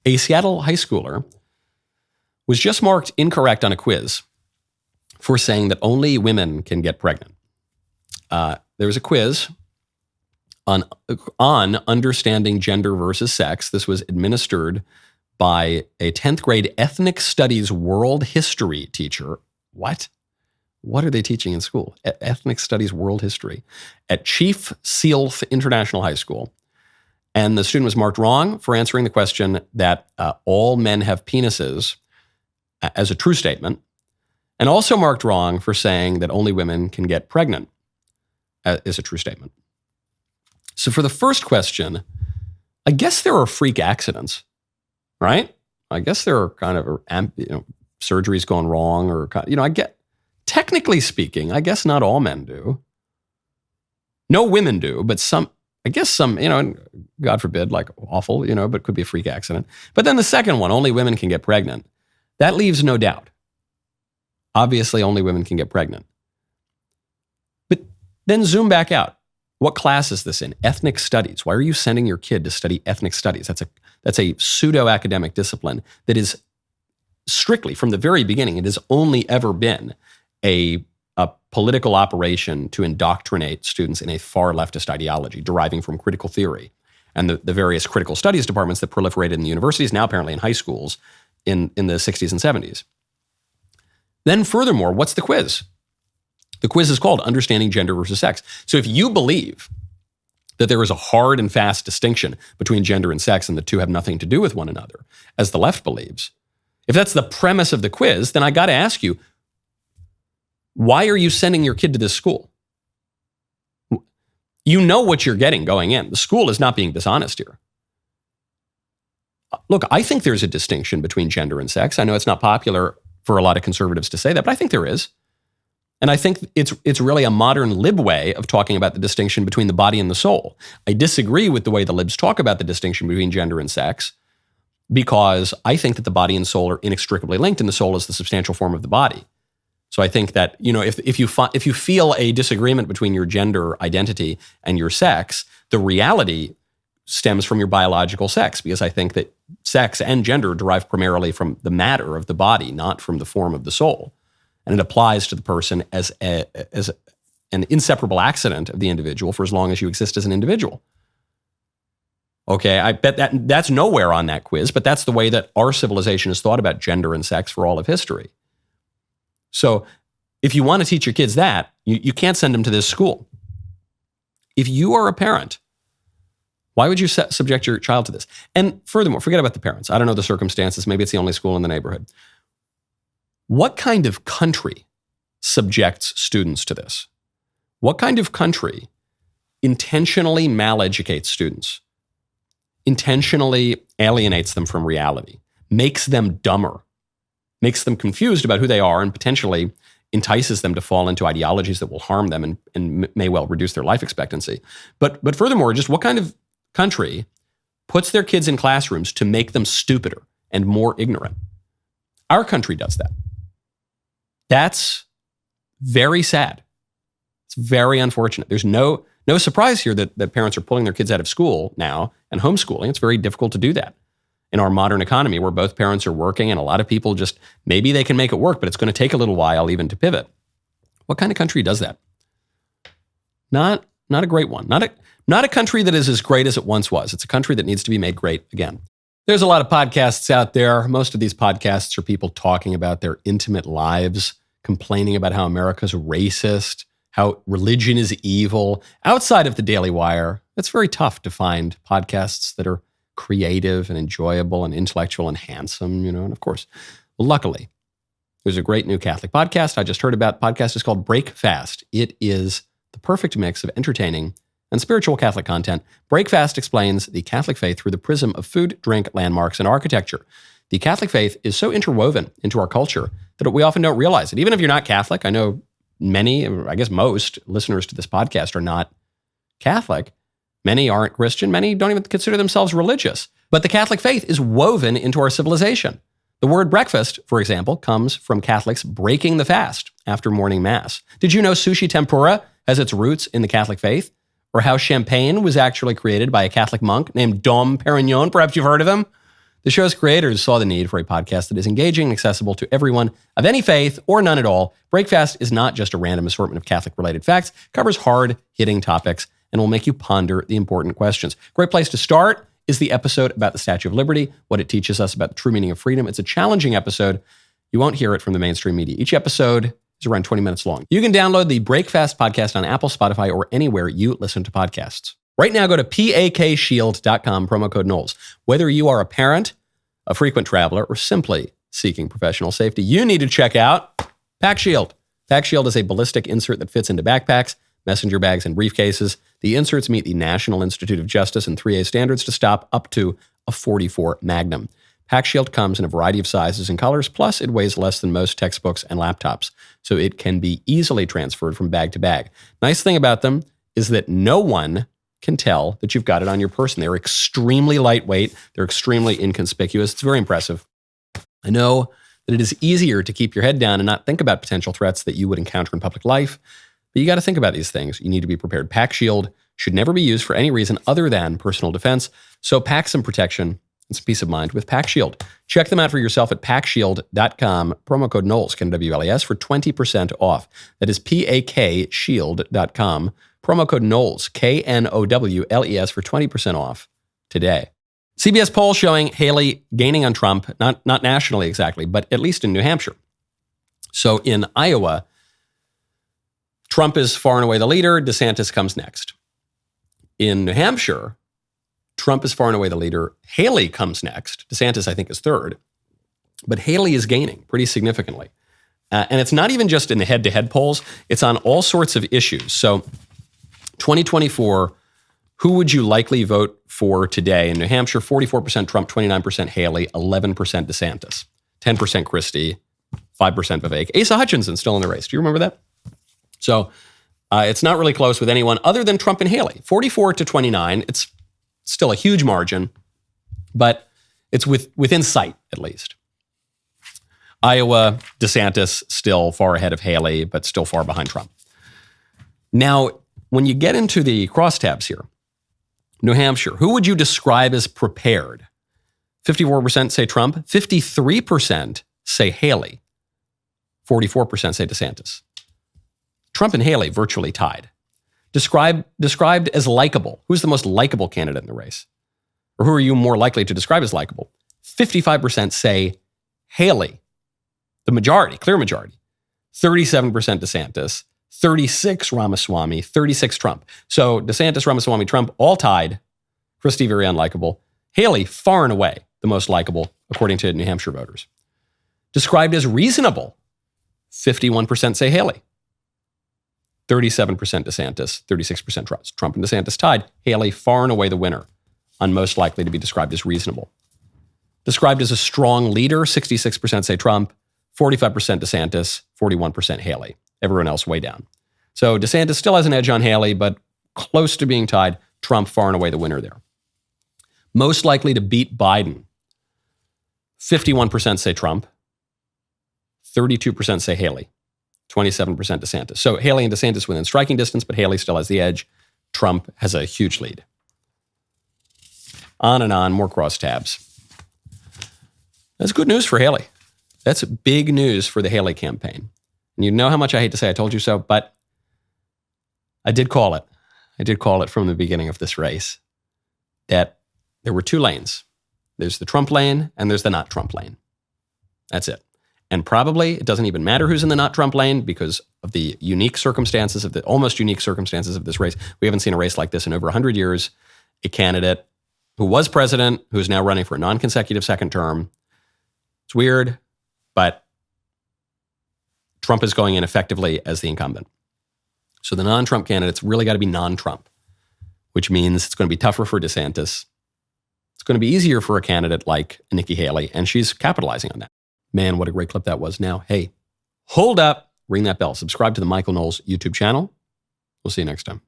A Seattle high schooler was just marked incorrect on a quiz for saying that only women can get pregnant. There was a quiz on understanding gender versus sex. This was administered by a 10th grade ethnic studies world history teacher. What? What are they teaching in school? Ethnic studies world history at Chief Sealth International High School. And the student was marked wrong for answering the question that all men have penises as a true statement, and also marked wrong for saying that only women can get pregnant as a true statement. So for the first question, I guess there are freak accidents, right? I guess there are kind of surgeries gone wrong, or I get, technically speaking, I guess not all men do. No women do, but some. I guess some, God forbid, like awful, but could be a freak accident. But then the second one, only women can get pregnant. That leaves no doubt. Obviously, only women can get pregnant. But then zoom back out. What class is this in? Ethnic studies. Why are you sending your kid to study ethnic studies? That's a pseudo-academic discipline that is strictly, from the very beginning, it has only ever been a political operation to indoctrinate students in a far leftist ideology deriving from critical theory and the various critical studies departments that proliferated in the universities, now apparently in high schools in the 60s and 70s. Then furthermore, what's the quiz? The quiz is called Understanding Gender versus Sex. So if you believe that there is a hard and fast distinction between gender and sex and the two have nothing to do with one another, as the left believes, if that's the premise of the quiz, then I got to ask you, why are you sending your kid to this school? You know what you're getting going in. The school is not being dishonest here. Look, I think there's a distinction between gender and sex. I know it's not popular for a lot of conservatives to say that, but I think there is. And I think it's really a modern lib way of talking about the distinction between the body and the soul. I disagree with the way the libs talk about the distinction between gender and sex, because I think that the body and soul are inextricably linked, and the soul is the substantial form of the body. So I think that, if you feel a disagreement between your gender identity and your sex, the reality stems from your biological sex, because I think that sex and gender derive primarily from the matter of the body, not from the form of the soul. And it applies to the person as an inseparable accident of the individual for as long as you exist as an individual. Okay, I bet that's nowhere on that quiz, but that's the way that our civilization has thought about gender and sex for all of history. So if you want to teach your kids that, you can't send them to this school. If you are a parent, why would you subject your child to this? And furthermore, forget about the parents. I don't know the circumstances. Maybe it's the only school in the neighborhood. What kind of country subjects students to this? What kind of country intentionally maleducates students, intentionally alienates them from reality, makes them dumber, makes them confused about who they are, and potentially entices them to fall into ideologies that will harm them and may well reduce their life expectancy? But furthermore, just what kind of country puts their kids in classrooms to make them stupider and more ignorant? Our country does that. That's very sad. It's very unfortunate. There's no surprise here that parents are pulling their kids out of school now and homeschooling. It's very difficult to do that in our modern economy, where both parents are working and a lot of people just, maybe they can make it work, but it's going to take a little while even to pivot. What kind of country does that? Not a great one. Not a country that is as great as it once was. It's a country that needs to be made great again. There's a lot of podcasts out there. Most of these podcasts are people talking about their intimate lives, complaining about how America's racist, how religion is evil. Outside of the Daily Wire, it's very tough to find podcasts that are creative and enjoyable and intellectual and handsome, and of course, luckily, there's a great new Catholic podcast I just heard about. The podcast is called Break Fast. It is the perfect mix of entertaining and spiritual Catholic content. Break Fast explains the Catholic faith through the prism of food, drink, landmarks, and architecture. The Catholic faith is so interwoven into our culture that we often don't realize it. Even if you're not Catholic, I know many, I guess most listeners to this podcast are not Catholic. Many aren't Christian. Many don't even consider themselves religious. But the Catholic faith is woven into our civilization. The word breakfast, for example, comes from Catholics breaking the fast after morning mass. Did you know sushi tempura has its roots in the Catholic faith? Or how champagne was actually created by a Catholic monk named Dom Perignon? Perhaps you've heard of him. The show's creators saw the need for a podcast that is engaging and accessible to everyone of any faith or none at all. Breakfast is not just a random assortment of Catholic-related facts, it covers hard-hitting topics, and will make you ponder the important questions. Great place to start is the episode about the Statue of Liberty, what it teaches us about the true meaning of freedom. It's a challenging episode. You won't hear it from the mainstream media. Each episode is around 20 minutes long. You can download the Breakfast podcast on Apple, Spotify, or anywhere you listen to podcasts. Right now, go to pakshield.com, promo code Knowles. Whether you are a parent, a frequent traveler, or simply seeking professional safety, you need to check out PackShield. PackShield is a ballistic insert that fits into backpacks, messenger bags, and briefcases. The inserts meet the National Institute of Justice and 3A standards to stop up to a .44 Magnum. PackShield comes in a variety of sizes and colors, plus it weighs less than most textbooks and laptops, so it can be easily transferred from bag to bag. Nice thing about them is that no one can tell that you've got it on your person. They're extremely lightweight. They're extremely inconspicuous. It's very impressive. I know that it is easier to keep your head down and not think about potential threats that you would encounter in public life, but you got to think about these things. You need to be prepared. PackShield should never be used for any reason other than personal defense. So pack some protection and some peace of mind with PackShield. Check them out for yourself at pakshield.com, promo code Knowles, KNWLES, for 20% off. That is pakshield.com. Promo code Knowles, KNOWLES, for 20% off today. CBS Poll showing Haley gaining on Trump, not nationally exactly, but at least in New Hampshire. So in Iowa, Trump is far and away the leader. DeSantis comes next. In New Hampshire, Trump is far and away the leader. Haley comes next. DeSantis, I think, is third. But Haley is gaining pretty significantly. And it's not even just in the head-to-head polls. It's on all sorts of issues. So 2024, who would you likely vote for today? In New Hampshire, 44% Trump, 29% Haley, 11% DeSantis, 10% Christie, 5% Vivek. Asa Hutchinson's still in the race. Do you remember that? So it's not really close with anyone other than Trump and Haley. 44 to 29. It's still a huge margin, but it's within sight, at least. Iowa, DeSantis still far ahead of Haley, but still far behind Trump. Now, when you get into the crosstabs here, New Hampshire, who would you describe as prepared? 54% say Trump, 53% say Haley, 44% say DeSantis. Trump and Haley virtually tied. Described as likable. Who's the most likable candidate in the race? Or who are you more likely to describe as likable? 55% say Haley, the majority, clear majority. 37% DeSantis, 36 Ramaswamy, 36 Trump. So DeSantis, Ramaswamy, Trump, all tied. Christie, very unlikable. Haley, far and away the most likable, according to New Hampshire voters. Described as reasonable, 51% say Haley. 37% DeSantis, 36% Trump and DeSantis tied. Haley, far and away the winner on most likely to be described as reasonable. Described as a strong leader, 66% say Trump, 45% DeSantis, 41% Haley. Everyone else way down. So DeSantis still has an edge on Haley, but close to being tied. Trump far and away the winner there. Most likely to beat Biden. 51% say Trump. 32% say Haley. 27% DeSantis. So Haley and DeSantis within striking distance, but Haley still has the edge. Trump has a huge lead. On and on, more crosstabs. That's good news for Haley. That's big news for the Haley campaign. And you know how much I hate to say I told you so, but I did call it. I did call it from the beginning of this race that there were two lanes. There's the Trump lane and there's the not Trump lane. That's it. And probably it doesn't even matter who's in the not Trump lane because of the unique circumstances of the almost unique circumstances of this race. We haven't seen a race like this in over 100 years. A candidate who was president, who is now running for a non-consecutive second term. It's weird, but Trump is going in effectively as the incumbent. So the non-Trump candidate's really got to be non-Trump, which means it's going to be tougher for DeSantis. It's going to be easier for a candidate like Nikki Haley, and she's capitalizing on that. Man, what a great clip that was. Now, hey, hold up, ring that bell, subscribe to the Michael Knowles YouTube channel. We'll see you next time.